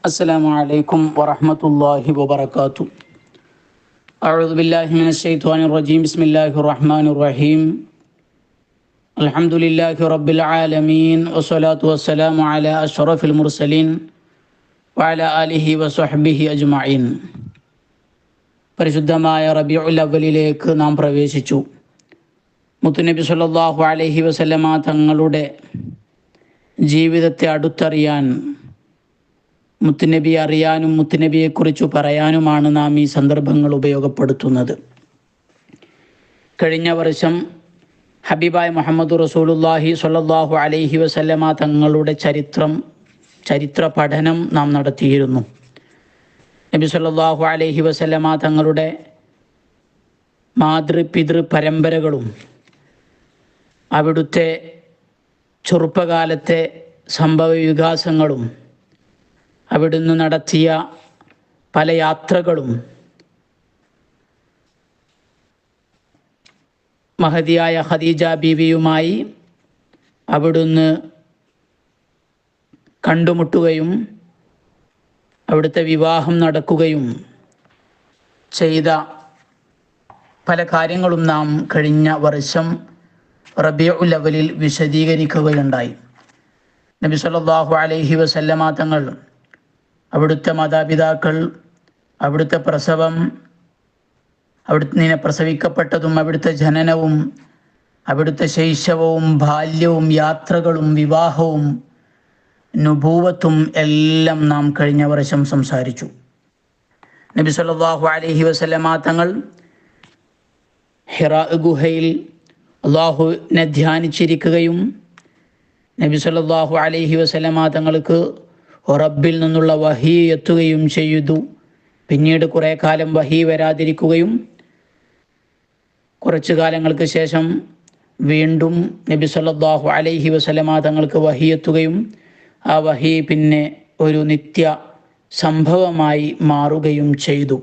അസ്സലാമു അലൈക്കും വറഹ്മത്തുള്ളാഹി വബറകാതുഹു. അഊദു ബില്ലാഹി മിനശ് ശൈത്വാനിർ റജീം. ബിസ്മില്ലാഹിർ റഹ്മാനിർ റഹീം. അൽഹംദുലില്ലാഹി റബ്ബിൽ ആലമീൻ വസ്സലാത്തു വസ്സലാമു അലാ അഷ്റഫിൽ മുർസലീൻ വഅലാ ആലിഹി വസ്വഹ്ബിഹി അജ്മഈൻ. പരിശുദ്ധമായ റബീഉൽ അവ്വലിലേക്ക് നാം പ്രവേശിച്ചു. മുത്തുനബി സല്ലല്ലാഹു അലൈഹി വസല്ലമ തങ്ങളുടെ ജീവിതത്തെ അടുത്തറിയാൻ, മുത്തുനബി അറിയാനും മുത്തുനബിയെക്കുറിച്ച് പറയാനുമാണ് നാം ഈ സന്ദർഭങ്ങൾ ഉപയോഗപ്പെടുത്തുന്നത്. കഴിഞ്ഞ വർഷം ഹബീബായ മുഹമ്മദ് റസൂലുള്ളാഹി സ്വല്ലല്ലാഹു അലൈഹി വസല്ലമ തങ്ങളുടെ ചരിത്ര പഠനം നാം നടത്തിയിരുന്നു. നബി സല്ലല്ലാഹു അലൈഹി വസല്ലമ തങ്ങളുടെ മാതൃപിതൃ പരമ്പരകളും അവിടുത്തെ ചെറുപ്പകാലത്തെ സംഭവ വികാസങ്ങളും അവിടുന്ന് നടത്തിയ പല യാത്രകളും മഹദിയായ ഖദീജ ബീവിയുമായി അവിടുന്ന് കണ്ടുമുട്ടുകയും അവിടുത്തെ വിവാഹം നടക്കുകയും ചെയ്ത പല കാര്യങ്ങളും നാം കഴിഞ്ഞ വർഷം റബീഉൽ അവ്വലിൽ വിശദീകരിക്കുകയുണ്ടായി. നബി സല്ലല്ലാഹു അലൈഹി വസല്ലമ തങ്ങൾ, അവിടുത്തെ മാതാപിതാക്കൾ, അവിടുത്തെ പ്രസവം, അവിടുന്ന് പ്രസവിക്കപ്പെട്ടതും അവിടുത്തെ ജനനവും, അവിടുത്തെ ശൈശവവും ബാല്യവും യാത്രകളും വിവാഹവും നുബൂവത്തും എല്ലാം നാം കഴിഞ്ഞ വർഷം സംസാരിച്ചു. നബി സല്ലല്ലാഹു അലൈഹി വസല്ലമ തങ്ങൾ ഹിറാ ഗുഹയിൽ അല്ലാഹുവിനെ ധ്യാനിച്ചിരിക്കുകയും നബി സല്ലല്ലാഹു അലൈഹി വസല്ലമ തങ്ങൾക്ക് റബ്ബിൽ നിന്നുള്ള വഹി എത്തുകയും ചെയ്തു. പിന്നീട് കുറേ കാലം വഹി വരാതിരിക്കുകയും കുറച്ചു കാലങ്ങൾക്ക് ശേഷം വീണ്ടും നബി സല്ലല്ലാഹു അലൈഹി വസല്ലമ തങ്ങൾക്ക് വഹി എത്തുകയും ആ വഹി പിന്നെ ഒരു നിത്യ സംഭവമായി മാറുകയും ചെയ്തു.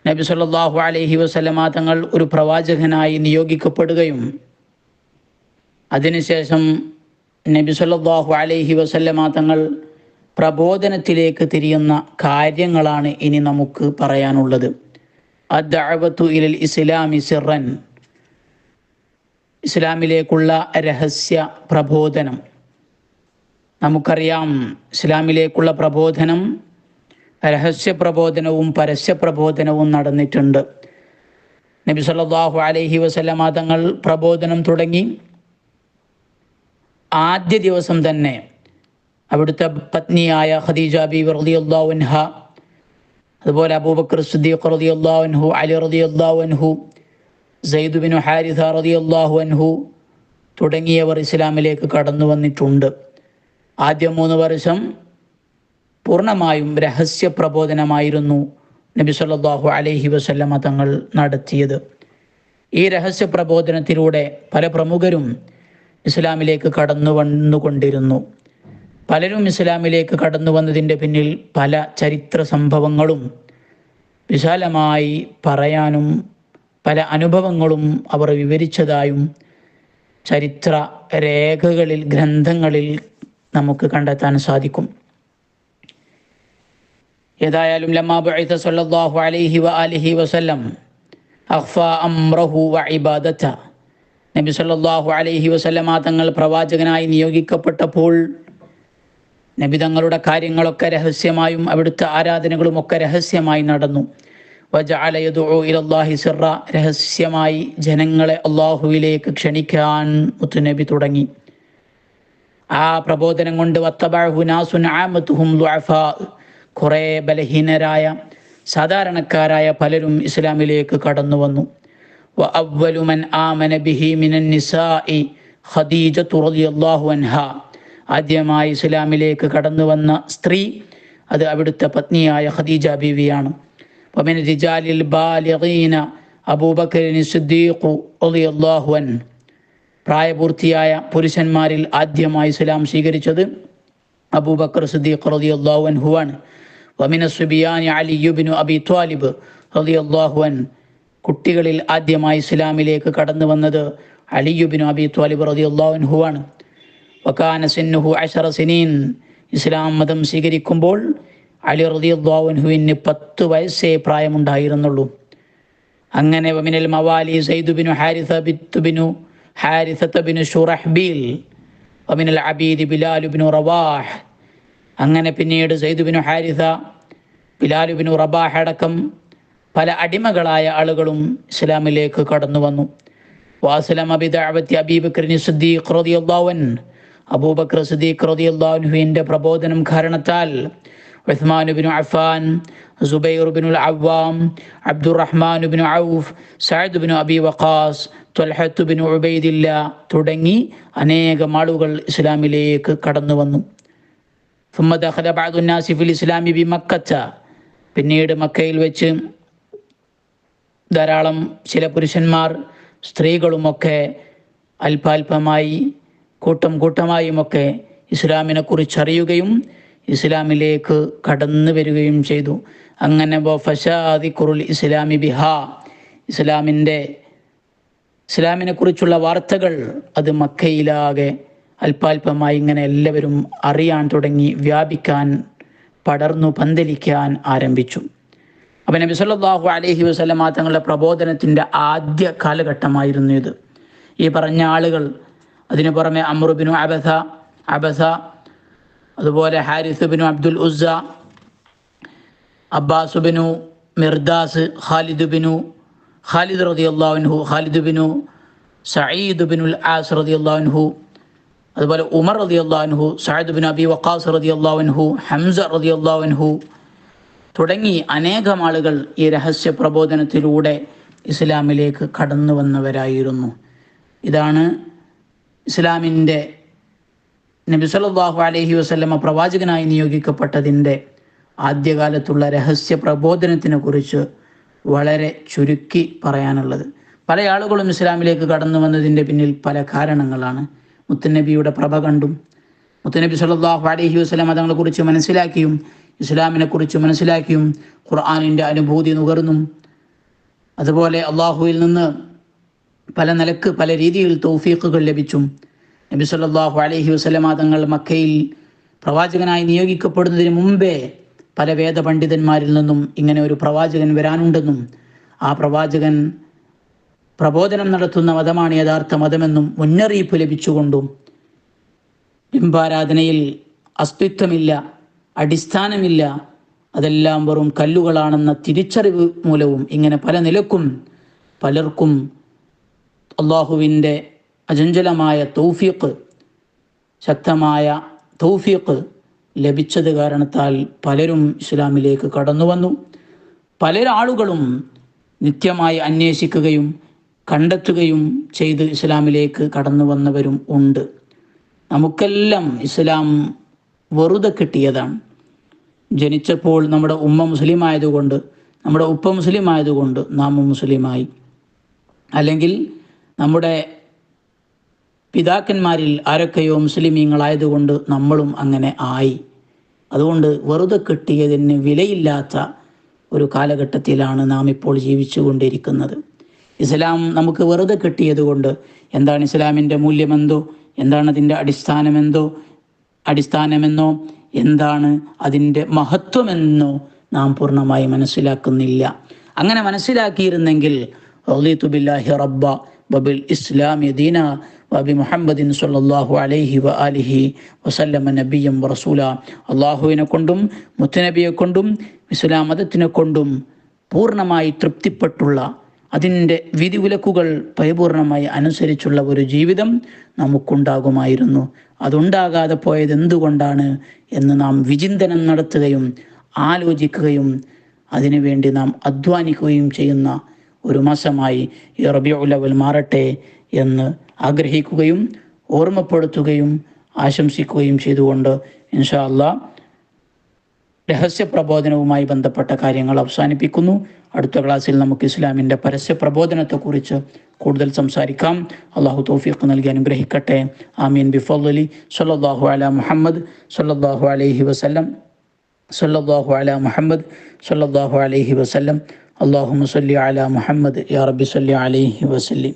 നബി സല്ലല്ലാഹു അലൈഹി വസല്ലമ തങ്ങൾ ഒരു പ്രവാചകനായി നിയോഗിക്കപ്പെടുകയും അതിനുശേഷം നബി സല്ലല്ലാഹു അലൈഹി വസല്ലമ തങ്ങൾ പ്രബോധനത്തിലേക്ക് തിരിയുന്ന കാര്യങ്ങളാണ് ഇനി നമുക്ക് പറയാനുള്ളത്. അദ്ദഅവതു ഇലൽ ഇസ്ലാമി സിർറൻ, ഇസ്ലാമിലേക്കുള്ള രഹസ്യ പ്രബോധനം. നമുക്കറിയാം, ഇസ്ലാമിലേക്കുള്ള പ്രബോധനം രഹസ്യ പ്രബോധനവും പരസ്യ പ്രബോധനവും നടന്നിട്ടുണ്ട്. നബി സല്ലല്ലാഹു അലൈഹി വസല്ലമ തങ്ങൾ പ്രബോധനം തുടങ്ങി ആദ്യ ദിവസം തന്നെ അവിടുത്തെ പത്നിയായ ഖദീജ ബീവി റളിയല്ലാഹു അൻഹ, അതുപോലെ അബൂബക്കർ സിദ്ദീഖ് റളിയല്ലാഹു അൻഹു, അലി റളിയല്ലാഹു അൻഹു, സയ്യിദ് ബിൻ ഹാരിഥ റളിയല്ലാഹു അൻഹു തുടങ്ങിയവർ ഇസ്ലാമിലേക്ക് കടന്നു വന്നിട്ടുണ്ട്. ആദ്യ 3 വർഷം പൂർണ്ണമായും രഹസ്യ പ്രബോധനമായിരുന്നു നബി സല്ലല്ലാഹു അലൈഹി വസല്ലമ തങ്ങൾ നടത്തിയത്. ഈ രഹസ്യ പ്രബോധനത്തിലൂടെ പല പ്രമുഖരും ഇസ്ലാമിലേക്ക് കടന്നു വന്നുകൊണ്ടിരുന്നു. പലരും ഇസ്ലാമിലേക്ക് കടന്നു വന്നതിൻ്റെ പിന്നിൽ പല ചരിത്ര സംഭവങ്ങളും വിശാലമായി പറയാനും പല അനുഭവങ്ങളും അവർ വിവരിച്ചതായും ചരിത്ര രേഖകളിൽ, ഗ്രന്ഥങ്ങളിൽ നമുക്ക് കണ്ടെത്താൻ സാധിക്കും. ഏതായാലും ലമ്മാ ബഅസ സല്ലല്ലാഹു അലൈഹി വആലിഹി വസല്ലം അഖ്ഫാ അംറഹു വഇബാദത, നബി സല്ലല്ലാഹു അലൈഹി വസല്ലമ തങ്ങൾ പ്രവാചകനായി നിയോഗിക്കപ്പെട്ടപ്പോൾ നബി തങ്ങളുടെ കാര്യങ്ങളൊക്കെ രഹസ്യമായും അവിടുത്തെ ആരാധനകളും ഒക്കെ രഹസ്യമായി നടന്നു. വജഅല യദ്ഉ ഇലല്ലാഹി സിർറ, രഹസ്യമായി ജനങ്ങളെ അല്ലാഹുവിലേക്ക് ക്ഷണിക്കാൻ മുത്തുനബി തുടങ്ങി. ആ പ്രബോധനം കൊണ്ട് വത്തബഅഹു നാസുൻ ആമത്തുഹും ദുഅഫാ, കുറേ ബലഹീനരായ സാധാരണക്കാരായ പലരും ഇസ്ലാമിലേക്ക് കടന്നു വന്നു. വഅവ്വലു മൻ ആമന ബിഹി മിനൻ നിസാഇ ഖദീജത്തു റളിയല്ലാഹു അൻഹാ, ആദ്യമായി ഇസ്ലാമിലേക്ക് കടന്നു വന്ന സ്ത്രീ അത് അവിടുത്തെ പത്നിയായ ഖദീജ ബീവിയാണ്. വമിൻ റിജാലിൽ ബാലിഗീന അബൂബക്കർ സിദ്ദീഖ് റളിയല്ലാഹു അൻഹു, പ്രായപൂർത്തിയായ പുരുഷന്മാരിൽ ആദ്യമായി ഇസ്ലാം സ്വീകരിച്ചത് അബൂബക്കർ സിദ്ദീഖ് റളിയല്ലാഹു അൻഹുവാണ്. വമിന സുബിയാനി അലി ഇബ്നു അബി ത്വാലിബ് റളിയല്ലാഹു അൻഹു, കുട്ടികളിൽ ആദ്യമായി ഇസ്ലാമിലേക്ക് കടന്നു വന്നത് അലി ഇബ്നു അബി ത്വാലിബ് റളിയല്ലാഹു അൻഹുവാണ്. വകാന സിന്നുഹു 10 സിനീൻ, ഇസ്ലാം മതം സ്വീകരിക്കുമ്പോൾ അലി റളിയല്ലാഹു അൻഹുവിന് 10 വയസ്സേ പ്രായമുണ്ടായിരുന്നുള്ളൂ. അങ്ങനെ വമിനൽ മവാലി സയ്യിദ് ബിനു ഹാരിസ ബിനു ശുറഹ്ബീൽ വമിനൽ അബീദ് ബിലാൽ ബിനു റവാഹ്. അങ്ങനെ പിന്നീട് സയ്യിദ് ബിനു ഹാരിസ, ബിലാൽ ബിനു റബാഹ് അടക്കം പല അടിമകളായ ആളുകളും ഇസ്ലാമിലേക്ക് കടന്നു വന്നു. വാസലമ ബിദഅവത്തി അബീബക്കർ സിദ്ദീഖ് റളിയല്ലാഹു അൻഹു, അബൂബക്കർ സിദ്ദീഖ് റളിയല്ലാഹു അൻഹുവിൻ്റെ പ്രബോധനം കാരണത്താൽ ഉസ്മാൻ ബിനു അഫ്ഫാൻ, സുബൈർ ബിനുൽ അവ്വാം, അബ്ദുറഹ്മാൻ ബിനു ഔഫ്, സഅദ് ബിനു അബി വഖാസ്, ത്വൽഹത്ത് ബിനു ഉബൈദില്ല തുടങ്ങി അനേകം ആളുകൾ ഇസ്ലാമിലേക്ക് കടന്നു വന്നു. ثم دخل بعض الناس في الإسلام بمكة. പിന്നീട് മക്കയിൽ വെച്ച് ധാരാളം ചില പുരുഷന്മാർ സ്ത്രീകളുമൊക്കെ അല്പാൽപമായി കൂട്ടമായുമൊക്കെ ഇസ്ലാമിനെ കുറിച്ചറിയുകയും ഇസ്ലാമിലേക്ക് കടന്നു വരികയും ചെയ്തു. അങ്ങനെ ഫശാദിഖുറുൽ ഇസ്ലാമി ബിഹാ, ഇസ്ലാമിനെ കുറിച്ചുള്ള വാർത്തകൾ അത് മക്കയിലാകെ അല്പാൽപമായി ഇങ്ങനെ എല്ലാവരും അറിയാൻ തുടങ്ങി, വ്യാപിക്കാൻ, പടർന്നു പന്തലിക്കാൻ ആരംഭിച്ചു. അപ്പം നബി സല്ലല്ലാഹു അലൈഹി വസല്ലമ തങ്ങളുടെ പ്രബോധനത്തിൻ്റെ ആദ്യ കാലഘട്ടമായിരുന്നു ഇത്. ഈ പറഞ്ഞ ആളുകൾ, അതിനു പുറമെ അംറു ബിനു അബസ, അതുപോലെ ഹാരിസ് ബിനു അബ്ദുൽ ഉസ്സ, അബ്ബാസ് ബിനു മിർദാസ്, ഖാലിദ് റളിയല്ലാഹു അൻഹു, ഖാലിദ് ബിനു സഈദ് ബിനുൽ ആസ് റളിയല്ലാഹു അൻഹു, അതുപോലെ ഉമർ റളിയല്ലാഹു അൻഹു, സഅദ് ബിൻ അബി വഖാസ് റളിയല്ലാഹു അൻഹു, ഹംസ റളിയല്ലാഹു അൻഹു തുടങ്ങി അനേകം ആളുകൾ ഈ രഹസ്യ പ്രബോധനത്തിലൂടെ ഇസ്ലാമിലേക്ക് കടന്നു വന്നവരായിരുന്നു. ഇതാണ് ഇസ്ലാമിൻ്റെ നബി സല്ലല്ലാഹു അലൈഹി വസല്ലമ പ്രവാചകനായി നിയോഗിക്കപ്പെട്ടതിൻ്റെ ആദ്യകാലത്തുള്ള രഹസ്യ പ്രബോധനത്തിനെ കുറിച്ച് വളരെ ചുരുക്കി പറയാനുള്ളത്. പല ആളുകളും ഇസ്ലാമിലേക്ക് കടന്നു വന്നതിൻ്റെ പിന്നിൽ പല കാരണങ്ങളാണ്. മുത്തുനബിയുടെ പ്രഭ കണ്ടും, മുത്തുനബി സല്ലല്ലാഹു അലൈഹി വസല്ലമ തങ്ങളെക്കുറിച്ച് മനസ്സിലാക്കിയും, ഇസ്ലാമിനെ കുറിച്ച് മനസ്സിലാക്കിയും, ഖുർആനിൻ്റെ അനുഭൂതി നുകർന്നും, അതുപോലെ അള്ളാഹുവിൽ നിന്ന് പല നിലക്ക് പല രീതിയിൽ തൗഫീഖുകൾ ലഭിച്ചും, നബി സല്ലല്ലാഹു അലൈഹി വസല്ലമ തങ്ങൾ മക്കയിൽ പ്രവാചകനായി നിയോഗിക്കപ്പെടുന്നതിന് മുമ്പേ പല വേദപണ്ഡിതന്മാരിൽ നിന്നും ഇങ്ങനെ ഒരു പ്രവാചകൻ വരാനുണ്ടെന്നും ആ പ്രവാചകൻ പ്രബോധനം നടത്തുന്ന മതമാണ് യഥാർത്ഥ മതമെന്നും മുന്നറിയിപ്പ് ലഭിച്ചുകൊണ്ടും ബിംബാരാധനയിൽ അസ്തിത്വമില്ല, അടിസ്ഥാനമില്ല, അതെല്ലാം വെറും കല്ലുകളാണെന്ന തിരിച്ചറിവ് മൂലവും ഇങ്ങനെ പല നിലക്കും പലർക്കും അള്ളാഹുവിൻ്റെ അചഞ്ചലമായ തൗഫീഖ്, ശക്തമായ തൗഫീഖ് ലഭിച്ചത് കാരണത്താൽ പലരും ഇസ്ലാമിലേക്ക് കടന്നു വന്നു. പല ആളുകളും നിത്യമായി അന്വേഷിക്കുകയും കണ്ടെത്തുകയും ചെയ്ത് ഇസ്ലാമിലേക്ക് കടന്നു വന്നവരും ഉണ്ട്. നമുക്കെല്ലാം ഇസ്ലാം വെറുതെ കിട്ടിയതാണ്. ജനിച്ചപ്പോൾ നമ്മുടെ ഉമ്മ മുസ്ലിം ആയതുകൊണ്ട്, നമ്മുടെ ഉപ്പ മുസ്ലിം ആയതുകൊണ്ട് നാമും മുസ്ലിമായി, അല്ലെങ്കിൽ നമ്മുടെ പിതാക്കന്മാരിൽ ആരൊക്കെയോ മുസ്ലിമീങ്ങളായതുകൊണ്ട് നമ്മളും അങ്ങനെ ആയി. അതുകൊണ്ട് വെറുതെ കിട്ടിയതിന് വിലയില്ലാത്ത ഒരു കാലഘട്ടത്തിലാണ് നാം ഇപ്പോൾ ജീവിച്ചു കൊണ്ടിരിക്കുന്നത്. ഇസ്ലാം നമുക്ക് വെറുതെ കിട്ടിയതുകൊണ്ട് എന്താണ് ഇസ്ലാമിൻ്റെ മൂല്യമെന്തോ, എന്താണ് അതിൻ്റെ അടിസ്ഥാനമെന്നോ, എന്താണ് അതിൻ്റെ മഹത്വമെന്നോ നാം പൂർണ്ണമായി മനസ്സിലാക്കുന്നില്ല. അങ്ങനെ മനസ്സിലാക്കിയിരുന്നെങ്കിൽ റളിതു ബില്ലാഹി റബ്ബ വബിൽ ഇസ്ലാമി ദീന വബി മുഹമ്മദിൻ സല്ലല്ലാഹു അലൈഹി വആലിഹി വസല്ലമ നബിയ്യം വറസൂല, അള്ളാഹുവിനെ കൊണ്ടും മുത്തുനബിയെ കൊണ്ടും ഇസ്ലാം മതത്തിനെ കൊണ്ടും പൂർണ്ണമായി തൃപ്തിപ്പെട്ടുള്ള, അതിൻ്റെ വിധിവിലക്കുകൾ പരിപൂർണമായി അനുസരിച്ചുള്ള ഒരു ജീവിതം നമുക്കുണ്ടാകുമായിരുന്നു. അതുണ്ടാകാതെ പോയത് എന്തുകൊണ്ടാണ് എന്ന് നാം വിചിന്തനം നടത്തുകയും ആലോചിക്കുകയും അതിനുവേണ്ടി നാം അധ്വാനിക്കുകയും ചെയ്യുന്ന ഒരു മാസമായി ഈ റബീഉൽ അവ്വൽ മാറട്ടെ എന്ന് ആഗ്രഹിക്കുകയും ഓർമ്മപ്പെടുത്തുകയും ആശംസിക്കുകയും ചെയ്തുകൊണ്ട് ഇൻഷാ അല്ലാഹ് രഹസ്യ പ്രബോധനവുമായി ബന്ധപ്പെട്ട കാര്യങ്ങൾ അവസാനിപ്പിക്കുന്നു. അടുത്ത ക്ലാസ്സിൽ നമുക്ക് ഇസ്ലാമിൻ്റെ പരസ്യ പ്രബോധനത്തെക്കുറിച്ച് കൂടുതൽ സംസാരിക്കാം. അള്ളാഹു തൗഫീഖ് നൽകി അനുഗ്രഹിക്കട്ടെ. ആമീൻ ബിഫദ്ലി സല്ലല്ലാഹു അലാ മുഹമ്മദ് സല്ലല്ലാഹു അലൈഹി വസല്ലം സല്ലല്ലാഹു അലാ മുഹമ്മദ് സല്ലല്ലാഹു അലൈഹി വസല്ലം. അല്ലാഹുമ്മ സല്ലി അലാ മുഹമ്മദ് യാ റബ്ബി സല്ലി അലൈഹി വസല്ലം.